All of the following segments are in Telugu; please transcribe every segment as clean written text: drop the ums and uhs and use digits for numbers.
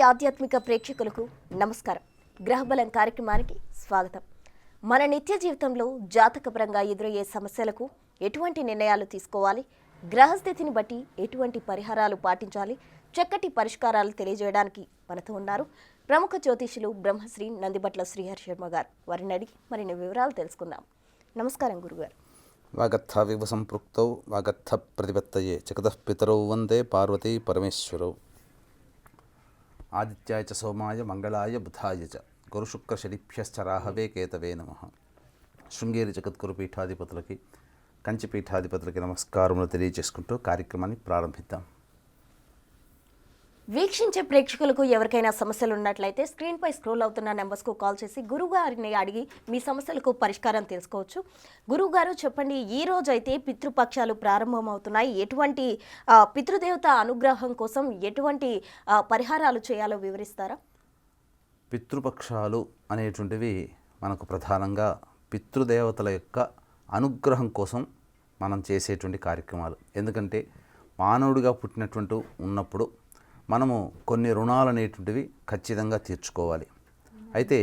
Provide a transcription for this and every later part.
ఆధ్యాత్మిక ప్రేక్షకులకు నమస్కారం. గ్రహబలం కార్యక్రమానికి స్వాగతం. మన నిత్య జీవితంలో జాతకపరంగా ఎదురయ్యే సమస్యలకు ఎటువంటి నిర్ణయాలు తీసుకోవాలి, గ్రహస్థితిని బట్టి ఎటువంటి పరిహారాలు పాటించాలి, చక్కటి పరిష్కారాలు తెలియజేయడానికి మనతో ఉన్నారు ప్రముఖ జ్యోతిషులు బ్రహ్మశ్రీ నందిబట్ల శ్రీహరి శర్మ గారు. వారిని అడిగి మరిన్ని వివరాలు తెలుసుకుందాం. నమస్కారం గురుగారు. వాగర్థ వివ సంపృక్తౌ వాగర్థ ప్రతిపత్తయే జగతః పితరౌ వందే పార్వతీ పరమేశ్వరౌ. ఆదిత్యాయ చ సోమాయ మంగళాయ బుధాయ చ గురుశుక్రశనిభ్యశ్చ రాహవే కేతవే నమః. శృంగేరి జగద్గురు పీఠాధిపతులకి, కంచి పీఠాధిపతులకి నమస్కారములు తెలియజేసుకుంటూ కార్యక్రమాన్ని ప్రారంభిద్దాం. వీక్షించే ప్రేక్షకులకు ఎవరికైనా సమస్యలు ఉన్నట్లయితే స్క్రీన్పై స్క్రోల్ అవుతున్న నెంబర్స్కు కాల్ చేసి గురువుగారిని అడిగి మీ సమస్యలకు పరిష్కారం తెలుసుకోవచ్చు. గురువుగారు చెప్పండి, ఈ రోజు అయితే పితృపక్షాలు ప్రారంభమవుతున్నాయి. ఎటువంటి పితృదేవత అనుగ్రహం కోసం ఎటువంటి పరిహారాలు చేయాలో వివరిస్తారా? పితృపక్షాలు అనేటువంటివి మనకు ప్రధానంగా పితృదేవతల యొక్క అనుగ్రహం కోసం మనం చేసేటువంటి కార్యక్రమాలు. ఎందుకంటే మానవుడిగా పుట్టినటువంటి ఉన్నప్పుడు మనము కొన్ని రుణాలు అనేటువంటివి ఖచ్చితంగా తీర్చుకోవాలి. అయితే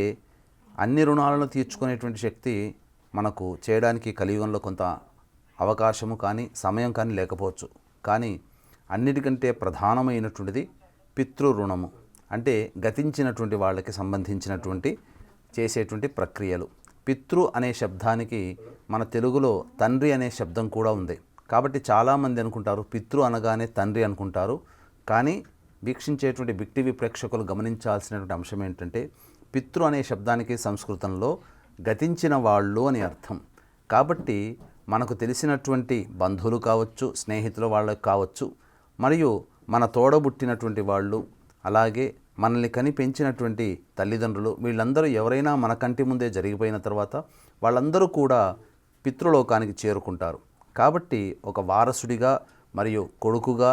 అన్ని రుణాలను తీర్చుకునేటువంటి శక్తి మనకు చేయడానికి కలియుగంలో కొంత అవకాశము కానీ సమయం కానీ లేకపోవచ్చు. కానీ అన్నిటికంటే ప్రధానమైనటువంటిది పితృ రుణము, అంటే గతించినటువంటి వాళ్ళకి సంబంధించినటువంటి చేసేటువంటి ప్రక్రియలు. పితృ అనే శబ్దానికి మన తెలుగులో తండ్రి అనే శబ్దం కూడా ఉంది. కాబట్టి చాలామంది అనుకుంటారు పితృ అనగానే తండ్రి అనుకుంటారు. కానీ వీక్షించేటువంటి బిగ్ టీవీ ప్రేక్షకులు గమనించాల్సినటువంటి అంశం ఏంటంటే పితృ అనే శబ్దానికి సంస్కృతంలో గతించిన వాళ్ళు అని అర్థం. కాబట్టి మనకు తెలిసినటువంటి బంధువులు కావచ్చు, స్నేహితుల వాళ్ళకు కావచ్చు, మరియు మన తోడబుట్టినటువంటి వాళ్ళు, అలాగే మనల్ని కని పెంచినటువంటి తల్లిదండ్రులు, వీళ్ళందరూ ఎవరైనా మన కంటి ముందే జరిగిపోయిన తర్వాత వాళ్ళందరూ కూడా పితృలోకానికి చేరుకుంటారు. కాబట్టి ఒక వారసుడిగా మరియు కొడుకుగా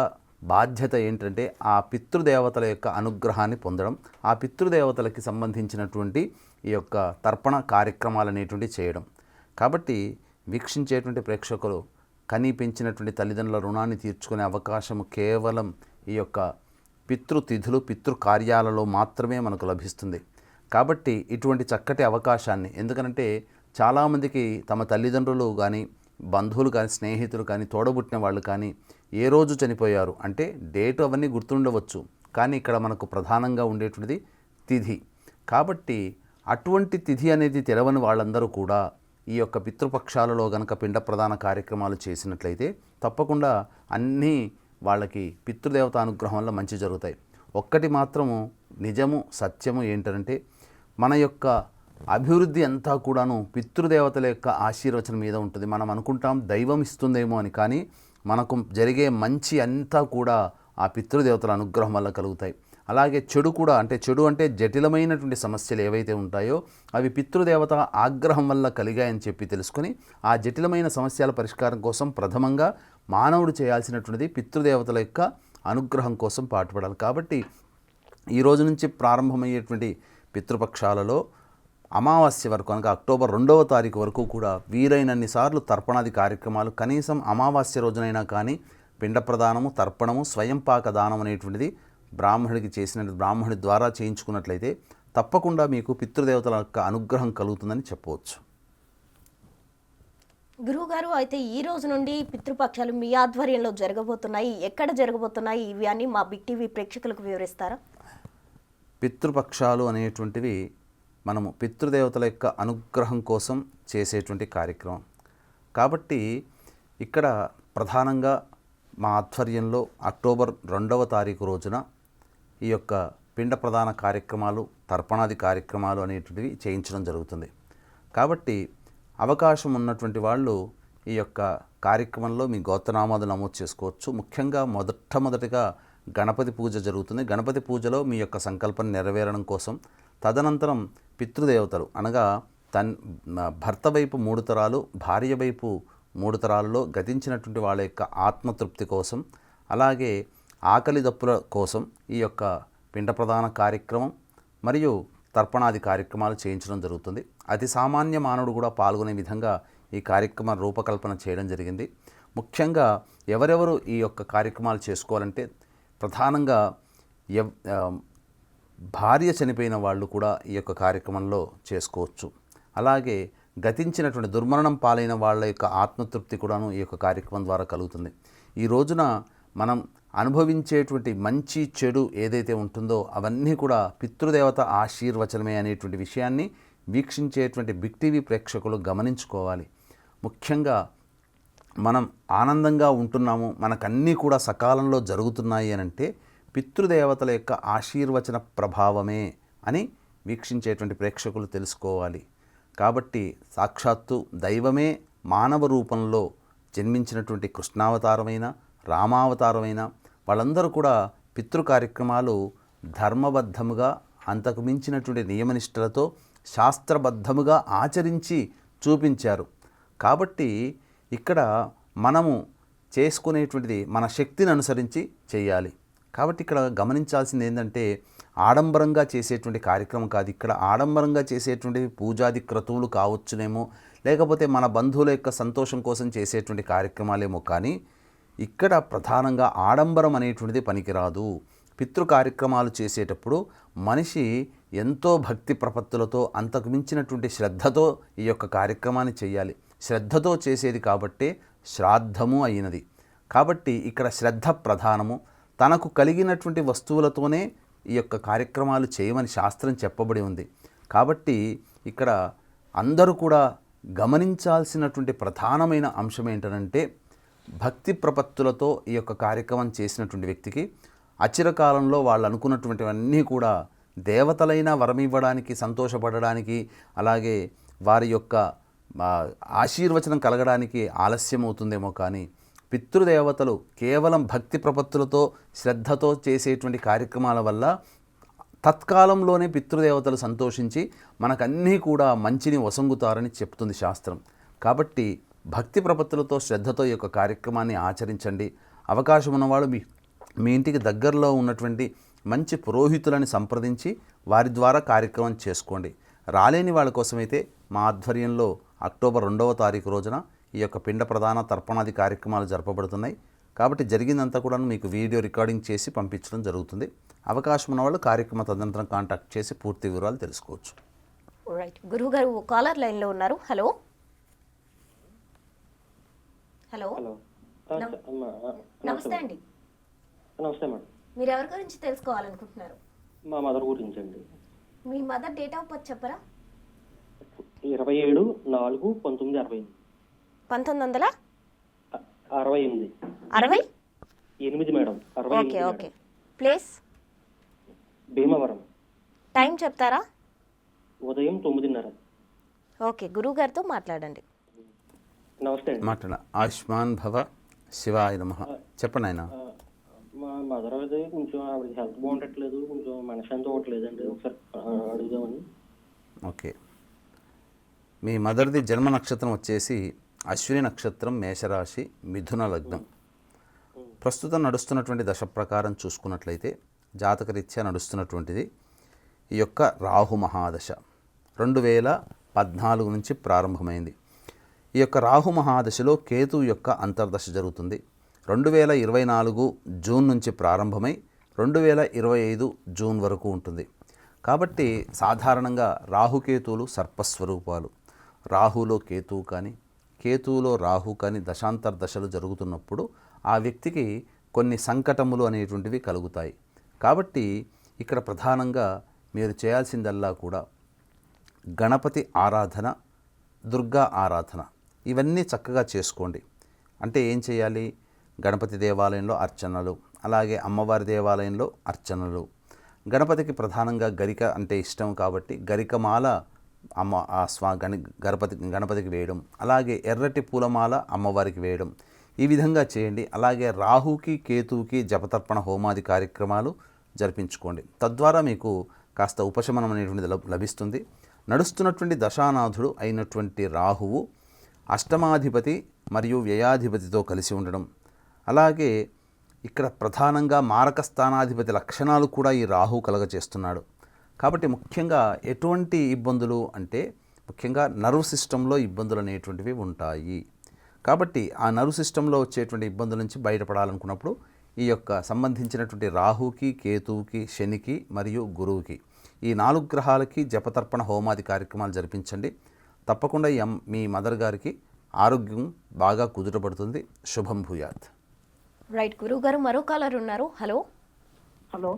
బాధ్యత ఏంటంటే ఆ పితృదేవతల యొక్క అనుగ్రహాన్ని పొందడం, ఆ పితృదేవతలకి సంబంధించినటువంటి ఈ యొక్క తర్పణ కార్యక్రమాలు అనేటువంటి చేయడం. కాబట్టి వీక్షించేటువంటి ప్రేక్షకులు కని పెంచినటువంటి తల్లిదండ్రుల రుణాన్ని తీర్చుకునే అవకాశం కేవలం ఈ యొక్క పితృతిథులు, పితృకార్యాలలో మాత్రమే మనకు లభిస్తుంది. కాబట్టి ఇటువంటి చక్కటి అవకాశాన్ని, ఎందుకంటే చాలామందికి తమ తల్లిదండ్రులు కానీ, బంధువులు కానీ, స్నేహితులు కానీ, తోడబుట్టిన వాళ్ళు కానీ ఏ రోజు చనిపోయారు అంటే డేటు అవన్నీ గుర్తుండవచ్చు. కానీ ఇక్కడ మనకు ప్రధానంగా ఉండేటువంటిది తిథి. కాబట్టి అటువంటి తిథి అనేది తెలవని వాళ్ళందరూ కూడా ఈ యొక్క పితృపక్షాలలో గనక పిండ ప్రదాన కార్యక్రమాలు చేసినట్లయితే తప్పకుండా అన్నీ వాళ్ళకి పితృదేవత అనుగ్రహం వల్ల మంచి జరుగుతాయి. ఒక్కటి మాత్రము నిజము, సత్యము ఏంటంటే మన యొక్క అభివృద్ధి అంతా కూడాను పితృదేవతల యొక్క ఆశీర్వచనం మీద ఉంటుంది. మనం అనుకుంటాం దైవం ఇస్తుందేమో అని, కానీ మనకు జరిగే మంచి అంతా కూడా ఆ పితృదేవతల అనుగ్రహం వల్ల కలుగుతాయి. అలాగే చెడు కూడా, అంటే చెడు అంటే జటిలమైనటువంటి సమస్యలు ఏవైతే ఉంటాయో అవి పితృదేవత ఆగ్రహం వల్ల కలిగాయని చెప్పి తెలుసుకొని ఆ జటిలమైన సమస్యల పరిష్కారం కోసం ప్రథమంగా మానవుడు చేయాల్సినటువంటిది పితృదేవతల యొక్క అనుగ్రహం కోసం పాటుపడాలి. కాబట్టి ఈ రోజు నుంచి ప్రారంభమయ్యేటువంటి పితృపక్షాలలో అమావాస్య వరకు, అనగా అక్టోబర్ 2వ తారీఖు వరకు కూడా వీలైనన్ని సార్లు తర్పణాది కార్యక్రమాలు, కనీసం అమావాస్య రోజునైనా కానీ పిండ ప్రదానము, తర్పణము, స్వయంపాక దానం అనేటువంటిది బ్రాహ్మణుడి ద్వారా చేయించుకున్నట్లయితే తప్పకుండా మీకు పితృదేవతల యొక్క అనుగ్రహం కలుగుతుందని చెప్పవచ్చు. గురువుగారు, అయితే ఈ రోజు నుండి పితృపక్షాలు మీ ఆధ్వర్యంలో జరగబోతున్నాయి, ఎక్కడ జరగబోతున్నాయి, ఇవి అని మా బిగ్ టీవీ ప్రేక్షకులకు వివరిస్తారా? పితృపక్షాలు అనేటువంటివి మనము పితృదేవతల యొక్క అనుగ్రహం కోసం చేసేటువంటి కార్యక్రమం. కాబట్టి ఇక్కడ ప్రధానంగా మా ఆధ్వర్యంలో అక్టోబర్ 2వ తారీఖు రోజున ఈ యొక్క పిండ ప్రదాన కార్యక్రమాలు, తర్పణాది కార్యక్రమాలు అనేటువంటివి చేయించడం జరుగుతుంది. కాబట్టి అవకాశం ఉన్నటువంటి వాళ్ళు ఈ యొక్క కార్యక్రమంలో మీ గోత్రనామాలు నమోదు చేసుకోవచ్చు. ముఖ్యంగా మొదటిగా గణపతి పూజ జరుగుతుంది. గణపతి పూజలో మీ యొక్క సంకల్పం నెరవేరడం కోసం, తదనంతరం పితృదేవతలు అనగా భర్త వైపు 3 తరాలు, భార్య వైపు 3 తరాలలో గతించినటువంటి వాళ్ళ యొక్క ఆత్మతృప్తి కోసం, అలాగే ఆకలి దప్పుల కోసం ఈ యొక్క పిండ ప్రదాన కార్యక్రమం మరియు తర్పణాది కార్యక్రమాలు చేయించడం జరుగుతుంది. అతి సామాన్య మానవుడు కూడా పాల్గొనే విధంగా ఈ కార్యక్రమ రూపకల్పన చేయడం జరిగింది. ముఖ్యంగా ఎవరెవరు ఈ యొక్క కార్యక్రమాలు చేసుకోవాలంటే ప్రధానంగా భార్య చనిపోయిన వాళ్ళు కూడా ఈ యొక్క కార్యక్రమంలో చేసుకోవచ్చు. అలాగే గతించినటువంటి దుర్మరణం పాలైన వాళ్ళ యొక్క ఆత్మతృప్తి కూడాను ఈ యొక్క కార్యక్రమం ద్వారా కలుగుతుంది. ఈ రోజున మనం అనుభవించేటువంటి మంచి చెడు ఏదైతే ఉంటుందో అవన్నీ కూడా పితృదేవత ఆశీర్వచనమే అనేటువంటి విషయాన్ని వీక్షించేటువంటి బిగ్ టీవీ ప్రేక్షకులు గమనించుకోవాలి. ముఖ్యంగా మనం ఆనందంగా ఉంటున్నాము, మనకన్నీ కూడా సకాలంలో జరుగుతున్నాయి అని అంటే పితృదేవతల యొక్క ఆశీర్వచన ప్రభావమే అని వీక్షించేటువంటి ప్రేక్షకులు తెలుసుకోవాలి. కాబట్టి సాక్షాత్తు దైవమే మానవ రూపంలో జన్మించినటువంటి కృష్ణావతారమైన రామావతారమైన వాళ్ళందరూ కూడా పితృ కార్యక్రమాలు ధర్మబద్ధముగా అంతకు మించినటువంటి నియమనిష్టలతో శాస్త్రబద్ధముగా ఆచరించి చూపించారు. కాబట్టి ఇక్కడ మనము చేసుకునేటువంటిది మన శక్తిని అనుసరించి చేయాలి. కాబట్టి ఇక్కడ గమనించాల్సింది ఏంటంటే ఆడంబరంగా చేసేటువంటి కార్యక్రమం కాదు. ఇక్కడ ఆడంబరంగా చేసేటువంటి పూజాది క్రతువులు కావచ్చునేమో, లేకపోతే మన బంధువుల యొక్క సంతోషం కోసం చేసేటువంటి కార్యక్రమాలేమో, కానీ ఇక్కడ ప్రధానంగా ఆడంబరం అనేటువంటిది పనికిరాదు. పితృ కార్యక్రమాలు చేసేటప్పుడు మనిషి ఎంతో భక్తి ప్రపత్తులతో అంతకు మించినటువంటి శ్రద్ధతో ఈ యొక్క కార్యక్రమాన్ని చేయాలి. శ్రద్ధతో చేసేది కాబట్టే శ్రాద్ధము అయినది. కాబట్టి ఇక్కడ శ్రద్ధ ప్రధానము. తనకు కలిగినటువంటి వస్తువులతోనే ఈ యొక్క కార్యక్రమాలు చేయమని శాస్త్రం చెప్పబడి ఉంది. కాబట్టి ఇక్కడ అందరూ కూడా గమనించాల్సినటువంటి ప్రధానమైన అంశం ఏంటంటే భక్తి ప్రపత్తులతో ఈ యొక్క కార్యక్రమం చేసినటువంటి వ్యక్తికి అచిరకాలంలో వాళ్ళు అనుకున్నటువంటివన్నీ కూడా దేవతలైన వరమివ్వడానికి, సంతోషపడడానికి, అలాగే వారి యొక్క ఆశీర్వచనం కలగడానికి ఆలస్యం అవుతుందేమో, కానీ పితృదేవతలు కేవలం భక్తి ప్రపత్తులతో శ్రద్ధతో చేసేటువంటి కార్యక్రమాల వల్ల తత్కాలంలోనే పితృదేవతలు సంతోషించి మనకన్నీ కూడా మంచిని వసంగుతారని చెప్తుంది శాస్త్రం. కాబట్టి భక్తి ప్రపత్తులతో శ్రద్ధతో ఈ యొక్క కార్యక్రమాన్ని ఆచరించండి. అవకాశం ఉన్నవాళ్ళు మీ ఇంటికి దగ్గరలో ఉన్నటువంటి మంచి పురోహితులని సంప్రదించి వారి ద్వారా కార్యక్రమం చేసుకోండి. రాలేని వాళ్ళ కోసమైతే మా ఆధ్వర్యంలో అక్టోబర్ 2వ తారీఖు రోజున ఈ యొక్క పిండ ప్రదాన తర్పణాది కార్యక్రమాలు జరపబడుతున్నాయి. కాబట్టి జరిగిందంతా కూడా మీకు వీడియో రికార్డింగ్ చేసి పంపించడం జరుగుతుంది. అవకాశం ఉన్న వాళ్ళు కార్యక్రమ తదనంతరం కాంటాక్ట్ చేసి పూర్తి వివరాలు తెలుసుకోవచ్చు. రైట్, గురువు గారు కాలర్ లైన్లో ఉన్నారు. హలో హలో నమస్తే అండి. నమస్తే మేడం. మీరు ఎవరి గురించి తెలుసుకోవాలనుకుంటున్నారు? మా మదర్ గురించి అండి. మీ మదర్ డేట్ ఆఫ్ బర్త్ చెప్పరా? 27/4/1968. 1968 8 madam. 68. Okay okay. Place? Bhimavaram. Time చెప్తారా? ఉదయం 9:30. ఓకే, గురువు గారితో మాట్లాడండి. నమస్తే అండి. మాట్లాడ. ఆయుష్మాన్ భవ, శివాయ నమః. చెప్పండి ఆయన. మా మదర్ అయితే కొంచెం ఆవిడకి హెల్త్ బాగుండట్లేదు, కొంచెం మనశ్శాంతి అవ్వట్లేదండి. ఒకసారి అడుగుదామని. ఓకే, మీ మదర్ది జన్మ నక్షత్రం వచ్చేసి అశ్విని నక్షత్రం, మేషరాశి, మిథున లగ్నం. ప్రస్తుతం నడుస్తున్నటువంటి దశ ప్రకారం చూసుకున్నట్లయితే జాతకరీత్యా నడుస్తున్నటువంటిది ఈ యొక్క రాహు మహాదశ 2014 నుంచి ప్రారంభమైంది. ఈ యొక్క రాహు మహాదశలో కేతు యొక్క అంతర్దశ జరుగుతుంది. 2024 జూన్ నుంచి ప్రారంభమై 2025 జూన్ వరకు ఉంటుంది. కాబట్టి సాధారణంగా రాహుకేతువులు సర్పస్వరూపాలు. రాహులో కేతువు కానీ, కేతువులో రాహు కానీ దశాంతర్దశలు జరుగుతున్నప్పుడు ఆ వ్యక్తికి కొన్ని సంకటములు అనేటువంటివి కలుగుతాయి. కాబట్టి ఇక్కడ ప్రధానంగా మీరు చేయాల్సిందల్లా కూడా గణపతి ఆరాధన, దుర్గా ఆరాధన, ఇవన్నీ చక్కగా చేసుకోండి. అంటే ఏం చేయాలి? గణపతి దేవాలయంలో అర్చనలు, అలాగే అమ్మవారి దేవాలయంలో అర్చనలు. గణపతికి ప్రధానంగా గరిక అంటే ఇష్టం కాబట్టి గరికమాల గణపతికి వేయడం, అలాగే ఎర్రటి పూలమాల అమ్మవారికి వేయడం, ఈ విధంగా చేయండి. అలాగే రాహుకి కేతువుకి జపతర్పణ హోమాది కార్యక్రమాలు జరిపించుకోండి. తద్వారా మీకు కాస్త ఉపశమనం అనేటువంటిది లభిస్తుంది. నడుస్తున్నటువంటి దశానాథుడు అయినటువంటి రాహువు అష్టమాధిపతి మరియు వ్యయాధిపతితో కలిసి ఉండడం, అలాగే ఇక్కడ ప్రధానంగా మారక స్థానాధిపతి లక్షణాలు కూడా ఈ రాహు కలగచేస్తున్నాడు. కాబట్టి ముఖ్యంగా ఎటువంటి ఇబ్బందులు అంటే ముఖ్యంగా నర్వ్ సిస్టంలో ఇబ్బందులు అనేటువంటివి ఉంటాయి. కాబట్టి ఆ నర్వ్ సిస్టంలో వచ్చేటువంటి ఇబ్బందుల నుంచి బయటపడాలనుకున్నప్పుడు ఈ యొక్క సంబంధించినటువంటి రాహుకి, కేతువుకి, శనికి మరియు గురువుకి ఈ 4 గ్రహాలకి జపతర్పణ హోమాది కార్యక్రమాలు జరిపించండి. తప్పకుండా మీ మదర్ గారికి ఆరోగ్యం బాగా కుదుటపడుతుంది. శుభం భూయాత్. రైట్ గురువు గారు, మరో కాలర్ ఉన్నారు. హలో. హలో,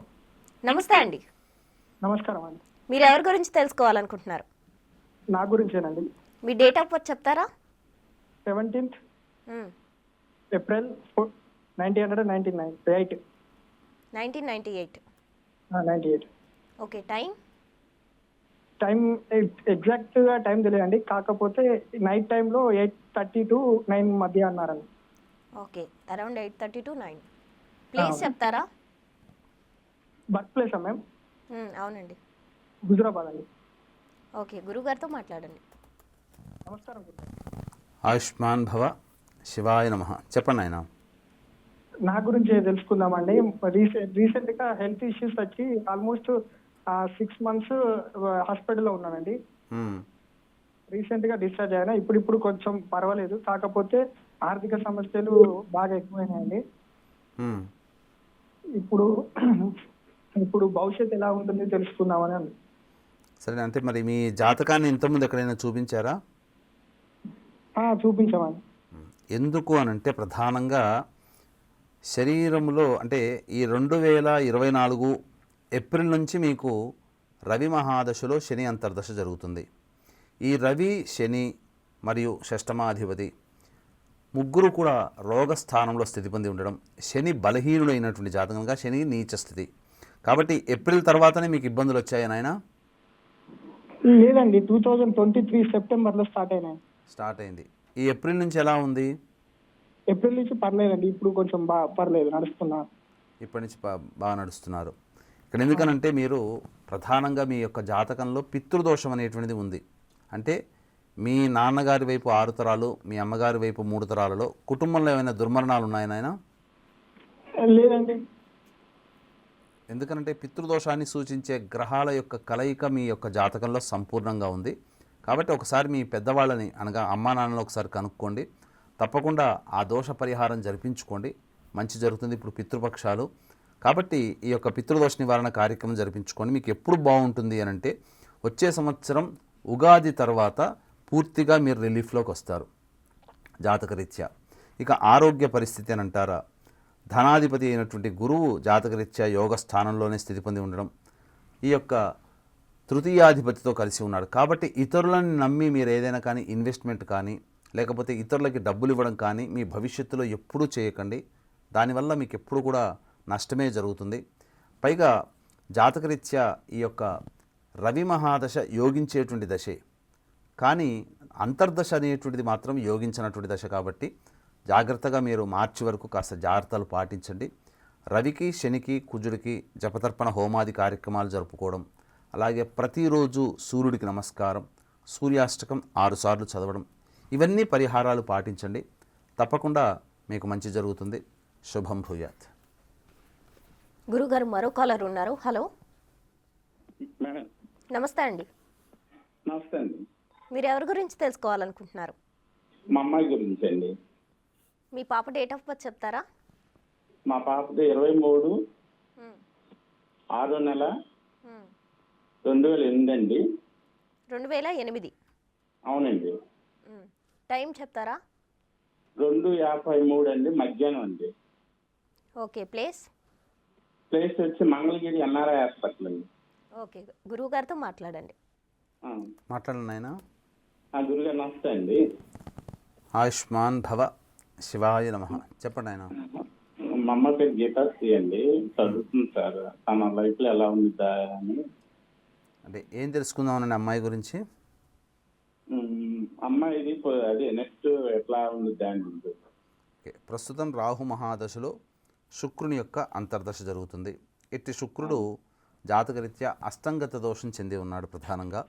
నమస్తే అండి. నమస్కారం అండి. మీరు ఎవరి గురించి తెలుసుకోవాలనుకుంటున్నారు? నా గురించేనండి. మీ డేట్ ఆఫ్ బర్త్ చెప్తారా? 17th April 1998. 1998. ఓకే, టైం ఎగ్జాక్ట్గా టైం తెలియదండి, కాకపోతే నైట్ టైంలో 8:30 to 9 మధ్య అన్నారండి. Okay, around 8:30 to 9. ప్లేస్ చెప్తారా? బర్త్ ప్లేసా మ్యామ్? అవునండి, హుజురాబాద్ అండి. ఓకే, గురుగారితో మాట్లాడండి. నమస్కారం గురు. ఆయుష్మాన్ భవ. శివాయ నమః. చెప్పండి ఆయన. నా గురించి తెలుసుకుందామండి. రీసెంట్గా హెల్త్ ఇష్యూస్ వచ్చి ఆల్మోస్ట్ 6 months హాస్పిటల్లో ఉన్నానండి. రీసెంట్గా డిశ్చార్జ్ అయినా. ఇప్పుడు కొంచెం పర్వాలేదు, కాకపోతే ఆర్థిక సమస్యలు బాగా ఎక్కువైనాయండి. ఇప్పుడు భవిష్యత్తు ఎలా ఉంటుంది తెలుసుకుందామని అండి. సరే, అంటే మరి మీ జాతకాన్ని ఇంతకుముందు ఎక్కడైనా చూపించారా? చూపించామండి. ఎందుకు అనంటే ప్రధానంగా శరీరంలో అంటే ఈ 2024 ఏప్రిల్ నుంచి మీకు రవి మహాదశలో శని అంతర్దశ జరుగుతుంది. ఈ రవి, శని మరియు షష్టమాధిపతి ముగ్గురు కూడా రోగస్థానంలో స్థితి పొంది ఉండడం, శని బలహీనుడైనటువంటి జాతకంగా శని నీచ స్థితి. కాబట్టి ఏప్రిల్ తర్వాతనే మీకు ఇబ్బందులు వచ్చాయి నాయన? లేదండి, 2023 సెప్టెంబర్లో స్టార్ట్ అయింది. ఈ ఏప్రిల్ నుంచి ఎలా ఉంది? ఏప్రిల్ నుంచి పర్లేదండి, ఇప్పుడు కొంచెం పర్లేదు, నడుస్తున్నా. ఇప్పటి నుంచి బాగా నడుస్తున్నారు. ఇక్కడ ఎందుకనంటే మీరు ప్రధానంగా మీ యొక్క జాతకంలో పితృదోషం అనేటువంటిది ఉంది. అంటే మీ నాన్నగారి వైపు 6 తరాలు, మీ అమ్మగారి వైపు 3 తరాలలో కుటుంబంలో ఏమైనా దుర్మరణాలు ఉన్నాయా నాయన? లేదండి. ఎందుకంటే పితృదోషాన్ని సూచించే గ్రహాల యొక్క కలయిక మీ యొక్క జాతకంలో సంపూర్ణంగా ఉంది. కాబట్టి ఒకసారి మీ పెద్దవాళ్ళని అనగా అమ్మా నాన్నలు ఒకసారి కనుక్కోండి. తప్పకుండా ఆ దోష పరిహారం జరిపించుకోండి, మంచి జరుగుతుంది. ఇప్పుడు పితృపక్షాలు కాబట్టి ఈ యొక్క పితృదోష నివారణ కార్యక్రమం జరిపించుకోండి. మీకు ఎప్పుడు బాగుంటుంది అని అంటే వచ్చే సంవత్సరం ఉగాది తర్వాత పూర్తిగా మీరు రిలీఫ్లోకి వస్తారు జాతకరీత్యా. ఇక ఆరోగ్య పరిస్థితి అని అంటారా, ధనాధిపతి అయినటువంటి గురువు జాతకరీత్యా యోగ స్థానంలోనే స్థితి పొంది ఉండడం, ఈ యొక్క తృతీయాధిపతితో కలిసి ఉన్నాడు. కాబట్టి ఇతరులను నమ్మి మీరు ఏదైనా కానీ ఇన్వెస్ట్మెంట్ కానీ లేకపోతే ఇతరులకి డబ్బులు ఇవ్వడం కానీ మీ భవిష్యత్తులో ఎప్పుడూ చేయకండి. దానివల్ల మీకు ఎప్పుడు కూడా నష్టమే జరుగుతుంది. పైగా జాతకరీత్యా ఈ యొక్క రవి మహాదశ యోగించేటువంటి దశే, కానీ అంతర్దశ అనేటువంటిది మాత్రం యోగించినటువంటి దశ. కాబట్టి జాగ్రత్తగా మీరు మార్చి వరకు కాస్త జాగ్రత్తలు పాటించండి. రవికి, శనికి, కుజుడికి జపతర్పణ హోమాది కార్యక్రమాలు జరుపుకోవడం, అలాగే ప్రతిరోజు సూర్యుడికి నమస్కారం, సూర్యాష్టకం 6 సార్లు చదవడం, ఇవన్నీ పరిహారాలు పాటించండి. తప్పకుండా మీకు మంచి జరుగుతుంది. శుభం భూయాత్. గురుగారు, మరో కాలర్ ఉన్నారు. హలో. మేడం నమస్తే అండి. నమస్తే అండి. మీరు ఎవరి గురించి తెలుసుకోవాలనుకుంటున్నారు? మా అమ్మాయి గురించి అండి. మీ పాప డేట్ ఆఫ్ బర్త్ చెప్తారా? మా పాపది 23/6/2008 అండి. 2008. అవునండి. టైం చెప్తారా? 2:53 అండి, మధ్యాహ్నం అండి. ఓకే, ప్లేస్ వచ్చి మంగళగిరి ఎన్ఆర్ఐ హాస్పిటల్ అండి. ఓకే, గురువు గారితో మాట్లాడండి. మాట్లాడండి ఆయన. గురుగారు నమస్తే అండి. ఆయుష్మాన్ భవ. శివాయ నమః. చెప్పండి ఆయన. మా అమ్మ పేరు గీతాశ్రీ అండి, చదువుతుంది సార్. తన లైఫ్లో ఎలా ఉంది అని అంటే ఏం తెలుసుకుందామనండి అమ్మాయి గురించి? అమ్మాయిది అదే నెక్స్ట్ ఎట్లా ఉంది దాని. ఓకే, ప్రస్తుతం రాహు మహాదశలో శుక్రుని యొక్క అంతర్దశ జరుగుతుంది. ఇట్టి శుక్రుడు జాతకరీత్యా అస్తంగత దోషం చెంది ఉన్నాడు. ప్రధానంగా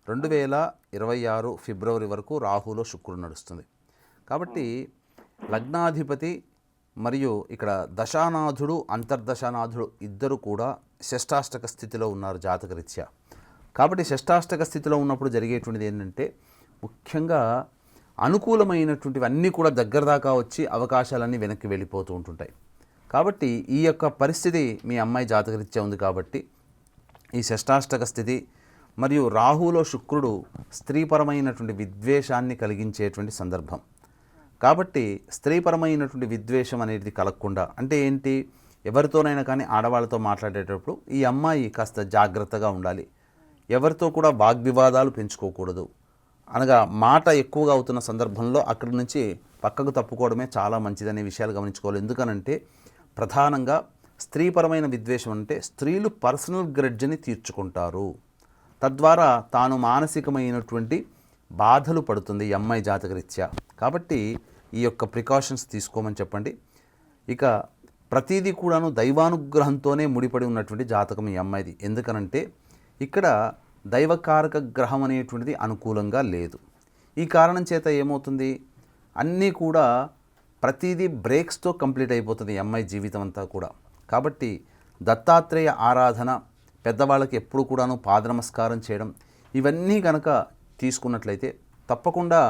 2026 ఫిబ్రవరి వరకు రాహులో శుక్రుడు నడుస్తుంది. కాబట్టి లగ్నాధిపతి మరియు ఇక్కడ దశానాథుడు, అంతర్దశానాథుడు ఇద్దరు కూడా షష్టాష్టక స్థితిలో ఉన్నారు జాతకరీత్యా. కాబట్టి షష్టాష్టక స్థితిలో ఉన్నప్పుడు జరిగేటువంటిది ఏంటంటే ముఖ్యంగా అనుకూలమైనటువంటివి అన్నీ కూడా దగ్గర దాకా వచ్చి అవకాశాలన్నీ వెనక్కి వెళ్ళిపోతూ ఉంటుంటాయి. కాబట్టి ఈ యొక్క పరిస్థితి మీ అమ్మాయి జాతకరీత్యా ఉంది కాబట్టి ఈ షష్టాష్టక స్థితి మరియు రాహులో శుక్రుడు స్త్రీపరమైనటువంటి విద్వేషాన్ని కలిగించేటువంటి సందర్భం. కాబట్టి స్త్రీపరమైనటువంటి విద్వేషం అనేది కలగకుండా, అంటే ఏంటి, ఎవరితోనైనా కానీ ఆడవాళ్ళతో మాట్లాడేటప్పుడు ఈ అమ్మాయి కాస్త జాగ్రత్తగా ఉండాలి. ఎవరితో కూడా వాగ్వివాదాలు పెంచుకోకూడదు. అనగా మాట ఎక్కువగా అవుతున్న సందర్భంలో అక్కడి నుంచి పక్కకు తప్పుకోవడమే చాలా మంచిదనే విషయాలు గమనించుకోవాలి. ఎందుకనంటే ప్రధానంగా స్త్రీపరమైన విద్వేషం అంటే స్త్రీలు పర్సనల్ గ్రడ్జ్ని తీర్చుకుంటారు. తద్వారా తాను మానసికమైనటువంటి బాధలు పడుతుంది ఈ అమ్మాయి జాతకరీత్యా. కాబట్టి ఈ యొక్క ప్రికాషన్స్ తీసుకోమని చెప్పండి. ఇక ప్రతిదీ కూడాను దైవానుగ్రహంతోనే ముడిపడి ఉన్నటువంటి జాతకం ఈ అమ్మాయిది. ఎందుకనంటే ఇక్కడ దైవకారక గ్రహం అనేటువంటిది అనుకూలంగా లేదు. ఈ కారణం చేత ఏమవుతుంది, అన్నీ కూడా ప్రతిదీ బ్రేక్స్తో కంప్లీట్ అయిపోతుంది ఈ అమ్మాయి జీవితం అంతా కూడా. కాబట్టి దత్తాత్రేయ ఆరాధన, పెద్దవాళ్ళకి ఎప్పుడు కూడాను పాద నమస్కారం చేయడం, ఇవన్నీ కనుక తీసుకున్నట్లయితే తప్పకుండా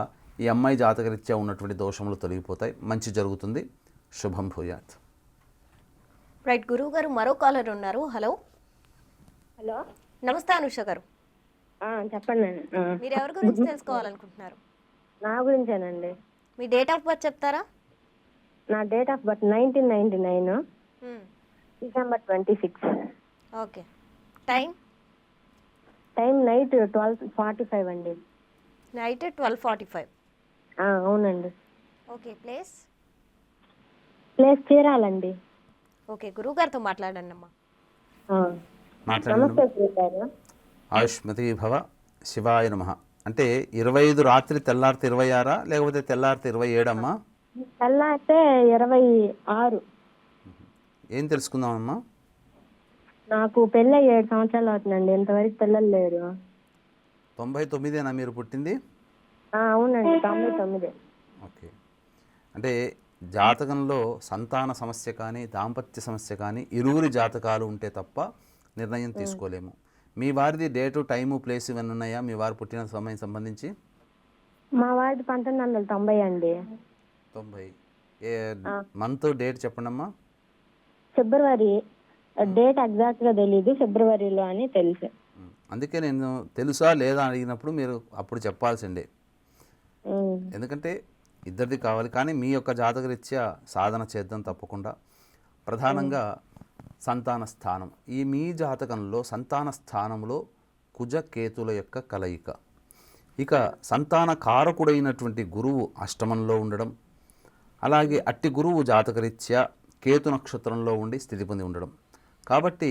ఈ అమ్మాయి జాతకరీత్యా ఉన్నటువంటి దోషములు తొలగిపోతాయి, మంచి జరుగుతుంది. శుభం భూయాత్. రైట్, గురువు గారు మరో కాలర్ ఉన్నారు. హలో. హలో, నమస్తే అనుష గారు. చెప్పండి. మీరు ఎవరి గురించి తెలుసుకోవాలనుకుంటున్నారు? నా గురించేనండి. మీ డేట్ ఆఫ్ బర్త్ చెప్తారా? నా date of birth 1999 December 26. Okay. Time night 12:45 అండి. నైట్ 12:45. అవునండి. ఓకే. ప్లేస్ చీరాలండి. ఓకే, గురువు గారితో మాట్లాడండి అమ్మా. నమస్తే గురువు గారు. ఆయుష్మతి భవ, శివాయ నమః. అంటే 25 రాత్రి తెల్లారితే 26 లేకపోతే తెల్లారితే 27 అమ్మా? తెల్లారితే 26. ఏం తెలుసుకుందామమ్మా? నాకు పెళ్ళి 7 సంవత్సరాలు అవుతుందండి, ఇంతవరకు పిల్లలు లేరు. 99ఏనా మీరు పుట్టింది? అవునండి, 99. ఓకే. అంటే జాతకంలో సంతాన సమస్య కానీ దాంపత్య సమస్య కానీ ఇరువురి జాతకాలు ఉంటే తప్ప నిర్ణయం తీసుకోలేము. మీ వారిది డేటు, టైము, ప్లేస్ ఇవన్నీ ఉన్నాయా మీ వారు పుట్టిన సమయం సంబంధించి? మా వాడిది 1990 అండి. 90. ఏ మంత్, డేట్ చెప్పండి అమ్మా. ఫిబ్రవరి. డేట్ ఎగ్జాక్ట్ గా తెలీదు, ఫిబ్రవరిలో అని తెలుసు. అందుకే నేను తెలుసా లేదా అడిగినప్పుడు మీరు అప్పుడు చెప్పాల్సిందే. ఎందుకంటే ఇద్దరిది కావాలి. కానీ మీ యొక్క జాతకరీత్యా సాధన చేద్దాం తప్పకుండా. ప్రధానంగా సంతాన స్థానం, ఈ మీ జాతకంలో సంతాన స్థానంలో కుజ కేతుల యొక్క కలయిక, ఇక సంతాన కారకుడైనటువంటి గురువు అష్టమంలో ఉండడం, అలాగే అట్టి గురువు జాతకరీత్యా కేతు నక్షత్రంలో ఉండి స్థితి పొంది ఉండడం. కాబట్టి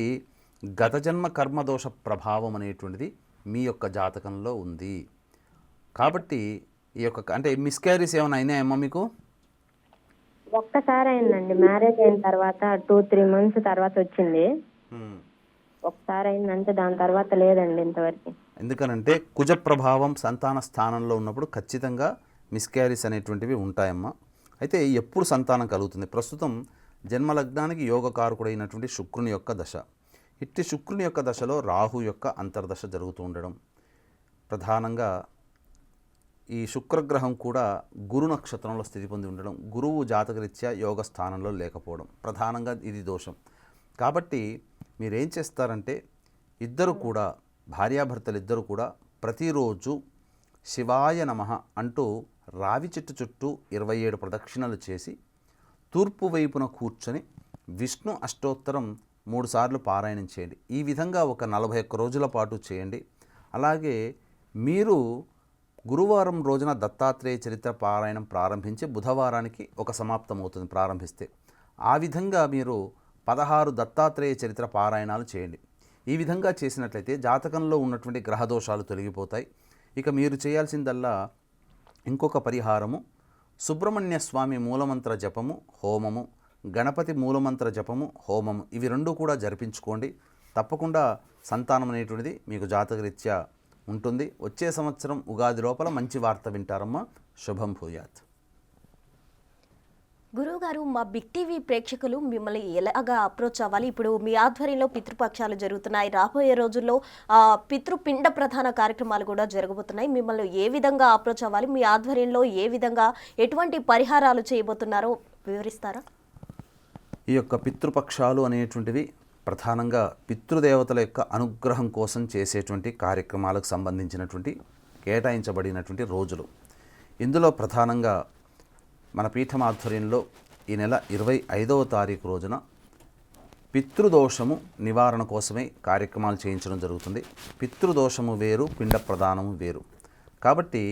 గత జన్మ కర్మదోష ప్రభావం అనేటువంటిది మీ యొక్క జాతకంలో ఉంది. కాబట్టి ఈ యొక్క అంటే మిస్క్యారీస్ ఏమైనా అయినాయమ్మా మీకు? ఒక్కసారి అయిందండి, మ్యారేజ్ అయిన తర్వాత 2-3 months తర్వాత వచ్చింది. ఒకసారి అయిందంటే దాని తర్వాత లేదండి ఇంతవరకు. ఎందుకనంటే కుజ ప్రభావం సంతాన స్థానంలో ఉన్నప్పుడు ఖచ్చితంగా మిస్క్యారీస్ అనేటువంటివి ఉంటాయమ్మా. అయితే ఎప్పుడు సంతానం కలుగుతుంది? ప్రస్తుతం జన్మలగ్నానికి యోగకారకుడైనటువంటి శుక్రుని యొక్క దశ. ఇట్టి శుక్రుని యొక్క దశలో రాహు యొక్క అంతర్దశ జరుగుతూ ఉండడం, ప్రధానంగా ఈ శుక్రగ్రహం కూడా గురు నక్షత్రంలో స్థితి పొంది ఉండడం, గురువు జాతకరీత్యా యోగ స్థానంలో లేకపోవడం, ప్రధానంగా ఇది దోషం. కాబట్టి మీరేం చేస్తారంటే ఇద్దరు కూడా, భార్యాభర్తలు ఇద్దరు కూడా ప్రతిరోజు శివాయ నమః అంటూ రావి చెట్టు చుట్టూ 27 ప్రదక్షిణలు చేసి తూర్పు వైపున కూర్చొని విష్ణు అష్టోత్తరం 3 సార్లు పారాయణం చేయండి. ఈ విధంగా ఒక 41 రోజుల పాటు చేయండి. అలాగే మీరు గురువారం రోజున దత్తాత్రేయ చరిత్ర పారాయణం ప్రారంభించి బుధవారానికి ఒక సమాప్తం అవుతుంది ప్రారంభిస్తే. ఆ విధంగా మీరు 16 దత్తాత్రేయ చరిత్ర పారాయణాలు చేయండి. ఈ విధంగా చేసినట్లయితే జాతకంలో ఉన్నటువంటి గ్రహదోషాలు తొలగిపోతాయి. ఇక మీరు చేయాల్సిందల్లా ఇంకొక పరిహారము, సుబ్రహ్మణ్య స్వామి మూలమంత్ర జపము, హోమము, గణపతి మూలమంత్ర జపము, హోమము, ఇవి 2 కూడా జరిపించుకోండి. తప్పకుండా సంతానం అనేటువంటిది మీకు జాతకరీత్యా ఉంటుంది. వచ్చే సంవత్సరం ఉగాది లోపల మంచి వార్త వింటారమ్మా. శుభం భూయాత్. గురువుగారు, మా బిగ్ టీవీ ప్రేక్షకులు మిమ్మల్ని ఎలాగా అప్రోచ్ అవ్వాలి? ఇప్పుడు మీ ఆధ్వర్యంలో పితృపక్షాలు జరుగుతున్నాయి, రాబోయే రోజుల్లో పితృపిండ ప్రధాన కార్యక్రమాలు కూడా జరగబోతున్నాయి. మిమ్మల్ని ఏ విధంగా అప్రోచ్ అవ్వాలి? మీ ఆధ్వర్యంలో ఏ విధంగా ఎటువంటి పరిహారాలు చేయబోతున్నారో వివరిస్తారా? ఈ యొక్క పితృపక్షాలు అనేటువంటివి ప్రధానంగా పితృదేవతల యొక్క అనుగ్రహం కోసం చేసేటువంటి కార్యక్రమాలకు సంబంధించినటువంటి కేటాయించబడినటువంటి రోజులు. ఇందులో ప్రధానంగా మన పీఠం ఆధ్వర్యంలో ఈ నెల 25వ తారీఖు రోజున పితృదోషము నివారణ కోసమే కార్యక్రమాలు చేయించడం జరుగుతుంది. పితృదోషము వేరు, పిండ ప్రదానము వేరు. కాబట్టి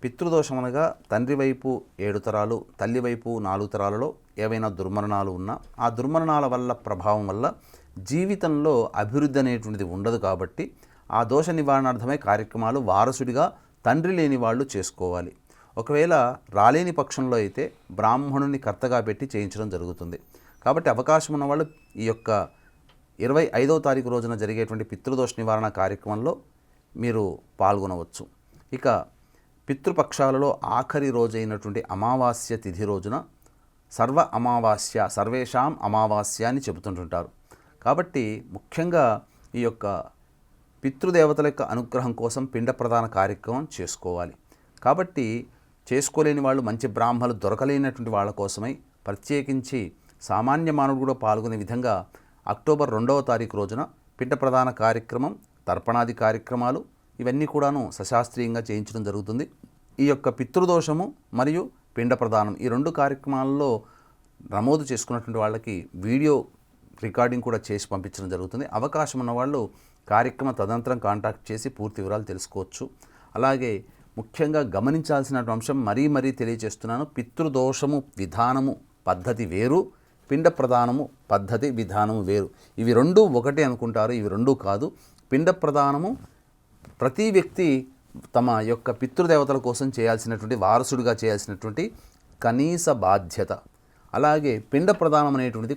పితృదోషం అనగా తండ్రి వైపు 7 తరాలు, తల్లి వైపు 4 తరాలలో ఏవైనా దుర్మరణాలు ఉన్నా ఆ దుర్మరణాల వల్ల ప్రభావం వల్ల జీవితంలో అభివృద్ధి అనేటువంటిది ఉండదు. కాబట్టి ఆ దోష నివారణార్థమే కార్యక్రమాలు వారసుడిగా తండ్రి లేని వాళ్ళు చేసుకోవాలి. ఒకవేళ రాలేని పక్షంలో అయితే బ్రాహ్మణుని కర్తగా పెట్టి చేయించడం జరుగుతుంది. కాబట్టి అవకాశం ఉన్నవాళ్ళు ఈ యొక్క 25వ తారీఖు రోజున జరిగేటువంటి పితృదోష నివారణ కార్యక్రమంలో మీరు పాల్గొనవచ్చు. ఇక పితృపక్షాలలో ఆఖరి రోజైనటువంటి అమావాస్య తిథి రోజున సర్వ అమావాస్య, సర్వేషాం అమావాస్య అని చెబుతుంటుంటారు. కాబట్టి ముఖ్యంగా ఈ యొక్క పితృదేవతల యొక్క అనుగ్రహం కోసం పిండ ప్రదాన కార్యక్రమం చేసుకోవాలి. కాబట్టి చేసుకోలేని వాళ్ళు, మంచి బ్రాహ్మణులు దొరకలేనటువంటి వాళ్ళ కోసమై ప్రత్యేకించి సామాన్య మానవుడు కూడా పాల్గొనే విధంగా అక్టోబర్ 2వ తారీఖు రోజున పిండ ప్రదాన కార్యక్రమం, తర్పణాది కార్యక్రమాలు ఇవన్నీ కూడాను సశాస్త్రీయంగా చేయించడం జరుగుతుంది. ఈ యొక్క పితృదోషము మరియు పిండ ప్రదానం ఈ 2 కార్యక్రమాల్లో నమోదు చేసుకున్నటువంటి వాళ్ళకి వీడియో రికార్డింగ్ కూడా చేసి పంపించడం జరుగుతుంది. అవకాశం ఉన్న వాళ్ళు కార్యక్రమ తదనంతరం కాంటాక్ట్ చేసి పూర్తి వివరాలు తెలుసుకోవచ్చు. అలాగే ముఖ్యంగా గమనించాల్సిన అంశం మరీ తెలియజేస్తున్నాను. పితృదోషము విధానము పద్ధతి వేరు, పిండ ప్రదానము పద్ధతి విధానము వేరు. ఇవి 2 ఒకటే అనుకుంటారు. ఇవి 2 కాదు. పిండ ప్రదానము ప్రతి వ్యక్తి తమ యొక్క పితృదేవతల కోసం చేయాల్సినటువంటి, వారసుడిగా చేయాల్సినటువంటి కనీస బాధ్యత. అలాగే పిండ ప్రదానం అనేటువంటిది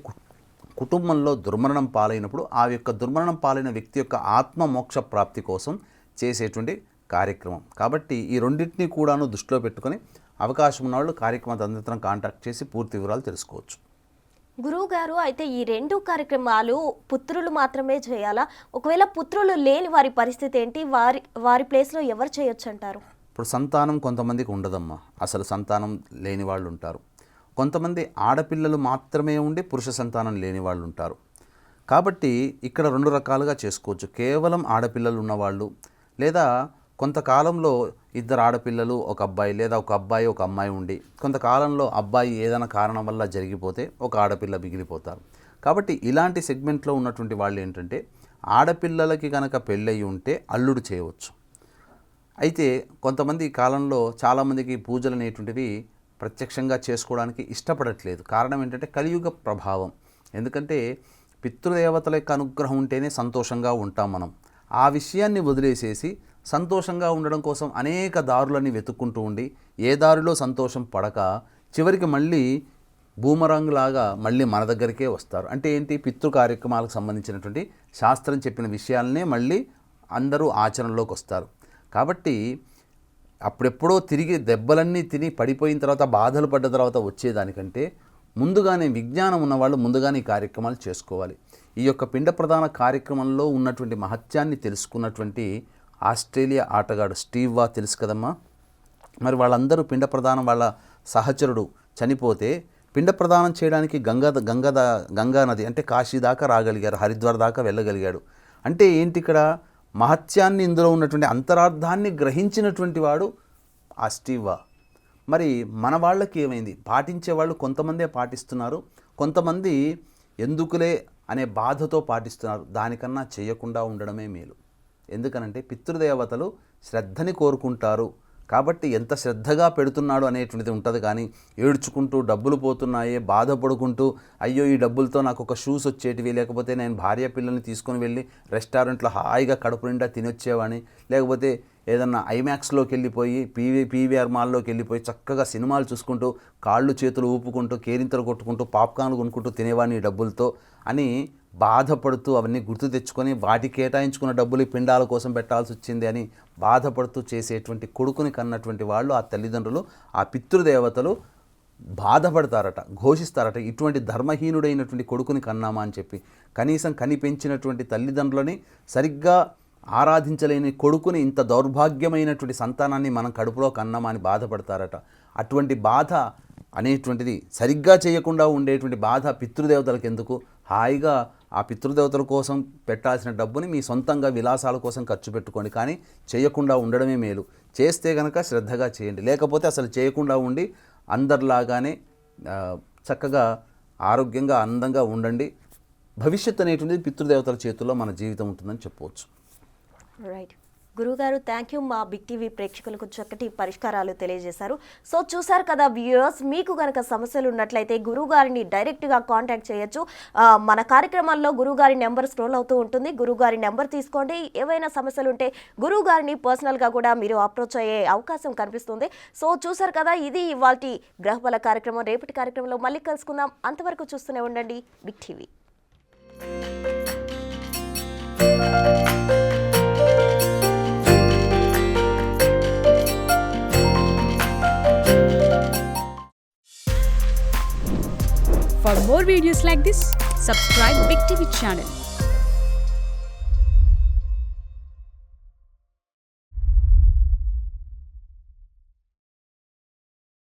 కుటుంబంలో దుర్మరణం పాలైనప్పుడు ఆ యొక్క దుర్మరణం పాలైన వ్యక్తి యొక్క ఆత్మ మోక్ష ప్రాప్తి కోసం చేసేటువంటి కార్యక్రమం. కాబట్టి ఈ రెండింటినీ కూడాను దృష్టిలో పెట్టుకొని అవకాశం ఉన్నవాళ్ళు కార్యక్రమం తదనంతరం కాంటాక్ట్ చేసి పూర్తి వివరాలు తెలుసుకోవచ్చు. గురువుగారు, అయితే ఈ 2 కార్యక్రమాలు పుత్రులు మాత్రమే చేయాలా? ఒకవేళ పుత్రులు లేని వారి పరిస్థితి ఏంటి? వారి ప్లేస్లో ఎవరు చేయొచ్చు అంటారు? ఇప్పుడు సంతానం కొంతమందికి ఉండదమ్మా, అసలు సంతానం లేని వాళ్ళు ఉంటారు. కొంతమంది ఆడపిల్లలు మాత్రమే ఉండి పురుష సంతానం లేని వాళ్ళు ఉంటారు. కాబట్టి ఇక్కడ 2 రకాలుగా చేసుకోవచ్చు. కేవలం ఆడపిల్లలు ఉన్నవాళ్ళు, లేదా కొంతకాలంలో 2 ఆడపిల్లలు, 1 అబ్బాయి, లేదా 1 అబ్బాయి 1 అమ్మాయి ఉండి కొంతకాలంలో అబ్బాయి ఏదైనా కారణం వల్ల జరిగిపోతే 1 ఆడపిల్ల మిగిలిపోతారు. కాబట్టి ఇలాంటి సెగ్మెంట్లో ఉన్నటువంటి వాళ్ళు ఏంటంటే ఆడపిల్లలకి కనుక పెళ్ళయి ఉంటే అల్లుడు చేయవచ్చు. అయితే కొంతమంది ఈ కాలంలో చాలామందికి పూజలు అనేటువంటివి ప్రత్యక్షంగా చేసుకోవడానికి ఇష్టపడట్లేదు. కారణం ఏంటంటే కలియుగ ప్రభావం. ఎందుకంటే పితృదేవతల యొక్క అనుగ్రహం ఉంటేనే సంతోషంగా ఉంటాం మనం. ఆ విషయాన్ని వదిలేసేసి సంతోషంగా ఉండడం కోసం అనేక దారులని వెతుక్కుంటూ ఉండి ఏ దారిలో సంతోషం పడక చివరికి మళ్ళీ బూమరాంగ్ లాగా మళ్ళీ మన దగ్గరికే వస్తారు. అంటే ఏంటి? పితృ కార్యక్రమాలకు సంబంధించినటువంటి శాస్త్రం చెప్పిన విషయాలనే మళ్ళీ అందరూ ఆచరణలోకి వస్తారు. కాబట్టి అప్పుడెప్పుడో తిరిగి దెబ్బలన్నీ తిని పడిపోయిన తర్వాత బాధలు పడ్డ తర్వాత వచ్చేదానికంటే ముందుగానే విజ్ఞానం ఉన్నవాళ్ళు ముందుగానే ఈ కార్యక్రమాలు చేసుకోవాలి. ఈ యొక్క పిండ ప్రదాన కార్యక్రమంలో ఉన్నటువంటి మహత్యాన్ని తెలుసుకున్నటువంటి ఆస్ట్రేలియా ఆటగాడు స్టీవ్ వా తెలుసు కదమ్మా. మరి వాళ్ళందరూ పిండ ప్రదానం, వాళ్ళ సహచరుడు చనిపోతే పిండ ప్రదానం చేయడానికి గంగా నది అంటే కాశీ దాకా రాగలిగారు, హరిద్వార్ దాకా వెళ్ళగలిగాడు. అంటే ఏంటి? ఇక్కడ మహత్యాన్ని, ఇందులో ఉన్నటువంటి అంతరార్థాన్ని గ్రహించినటువంటి వాడు ఆ స్టీవ్ వా. మరి మన వాళ్ళకి ఏమైంది? పాటించే వాళ్ళు కొంతమందే పాటిస్తున్నారు, కొంతమంది ఎందుకులే అనే బాధతో పాటిస్తున్నారు. దానికన్నా చేయకుండా ఉండడమే మేలు. ఎందుకనంటే పితృదేవతలు శ్రద్ధని కోరుకుంటారు. కాబట్టి ఎంత శ్రద్ధగా పెడుతున్నాడు అనేటువంటిది ఉంటుంది. కానీ ఏడ్చుకుంటూ డబ్బులు పోతున్నాయే బాధపడుకుంటూ అయ్యో ఈ డబ్బులతో నాకు ఒక షూస్ వచ్చేటివి, లేకపోతే నేను భార్య పిల్లల్ని తీసుకొని వెళ్ళి రెస్టారెంట్లో హాయిగా కడుపు నిండా తినొచ్చేవాడిని, లేకపోతే ఏదన్నా ఐమాక్స్లోకి వెళ్ళిపోయి పీవీఆర్ మాల్లోకి వెళ్ళిపోయి చక్కగా సినిమాలు చూసుకుంటూ కాళ్ళు చేతులు ఊపుకుంటూ కేరింతలు కొట్టుకుంటూ పాప్కార్న్లు కొనుక్కుంటూ తినేవాడిని ఈ డబ్బులతో అని బాధపడుతూ అవన్నీ గుర్తు తెచ్చుకొని వాటి కేటాయించుకున్న డబ్బులు పిండాల కోసం పెట్టాల్సి వచ్చింది అని బాధపడుతూ చేసేటువంటి కొడుకుని కన్నటువంటి వాళ్ళు, ఆ తల్లిదండ్రులు, ఆ పితృదేవతలు బాధపడతారట, ఘోషిస్తారట, ఇటువంటి ధర్మహీనుడైనటువంటి కొడుకుని కన్నామా అని చెప్పి. కనీసం కనిపెంచినటువంటి తల్లిదండ్రులని సరిగ్గా ఆరాధించలేని కొడుకుని, ఇంత దౌర్భాగ్యమైనటువంటి సంతానాన్ని మనం కడుపులో కన్నామా అని బాధపడతారట. అటువంటి బాధ అనేటువంటిది సరిగ్గా చేయకుండా ఉండేటువంటి బాధ పితృదేవతలకు ఎందుకు? హాయిగా ఆ పితృదేవతల కోసం పెట్టాల్సిన డబ్బుని మీ సొంతంగా విలాసాల కోసం ఖర్చు పెట్టుకోండి, కానీ చేయకుండా ఉండడమే మేలు. చేస్తే కనుక శ్రద్ధగా చేయండి, లేకపోతే అసలు చేయకుండా ఉండి అందరిలాగానే చక్కగా ఆరోగ్యంగా అందంగా ఉండండి. భవిష్యత్తు అనేటువంటిది పితృదేవతల చేతుల్లో మన జీవితం ఉంటుందని చెప్పవచ్చు. రైట్ గురుగారు, థ్యాంక్ యూ. మా బిగ్ టీవీ ప్రేక్షకులకు చక్కటి పరిష్కారాలు తెలియజేశారు. సో చూసారు కదా వ్యూయర్స్, మీకు కనుక సమస్యలు ఉన్నట్లయితే గురుగారిని డైరెక్ట్గా కాంటాక్ట్ చేయొచ్చు. మన కార్యక్రమాల్లో గురుగారి నెంబర్ స్క్రోల్ అవుతూ ఉంటుంది. గురుగారి నెంబర్ తీసుకోండి. ఏవైనా సమస్యలు ఉంటే గురుగారిని పర్సనల్గా కూడా మీరు అప్రోచ్ అయ్యే అవకాశం కనిపిస్తుంది. సో చూసారు కదా, ఇది ఇవాల్టి గ్రహబల కార్యక్రమం. రేపటి కార్యక్రమంలో మళ్ళీ కలుసుకుందాం. అంతవరకు చూస్తూనే ఉండండి big TV. For more videos like this, subscribe Big TV channel.